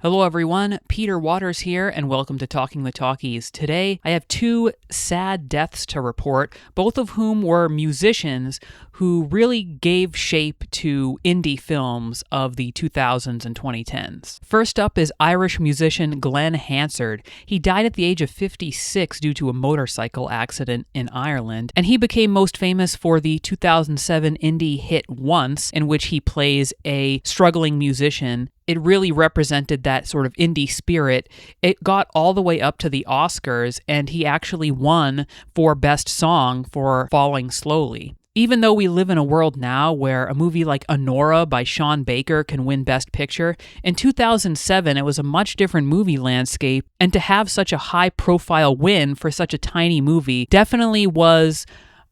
Hello everyone, Peter Waters here, and welcome to Talking the Talkies. Today, I have two sad deaths to report, both of whom were musicians who really gave shape to indie films of the 2000s and 2010s. First up is Irish musician Glen Hansard. He died at the age of 56 due to a motorcycle accident in Ireland, and he became most famous for the 2007 indie hit Once, in which he plays a struggling musician. It really represented that sort of indie spirit. It got all the way up to the Oscars, and he actually won for Best Song for Falling Slowly. Even though we live in a world now where a movie like Honora by Sean Baker can win Best Picture, in 2007 it was a much different movie landscape, and to have such a high-profile win for such a tiny movie definitely was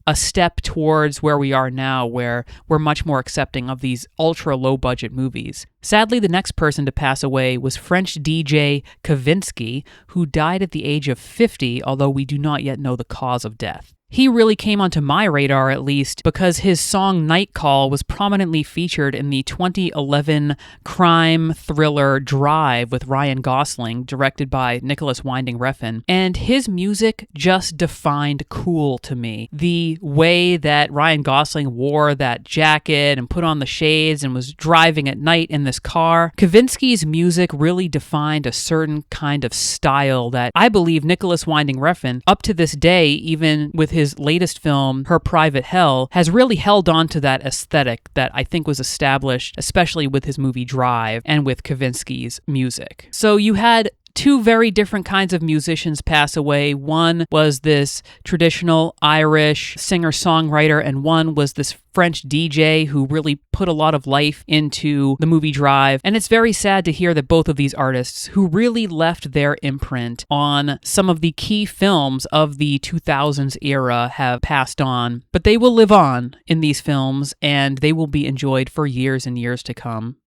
a step towards where we are now, where we're much more accepting of these ultra low-budget movies. Sadly, the next person to pass away was French DJ Kavinsky, who died at the age of 50, although we do not yet know the cause of death. He really came onto my radar, at least, because his song Night Call was prominently featured in the 2011 crime thriller Drive with Ryan Gosling, directed by Nicholas Winding Refn, and his music just defined cool to me. The way that Ryan Gosling wore that jacket and put on the shades and was driving at night in this car, Kavinsky's music really defined a certain kind of style that I believe Nicholas Winding Refn, up to this day, even with his latest film, Her Private Hell, has really held on to that aesthetic that I think was established, especially with his movie Drive and with Kavinsky's music. So you had two very different kinds of musicians pass away. One was this traditional Irish singer-songwriter, and one was this French DJ who really put a lot of life into the movie Drive. And it's very sad to hear that both of these artists, who really left their imprint on some of the key films of the 2000s era, have passed on. But they will live on in these films, and they will be enjoyed for years and years to come.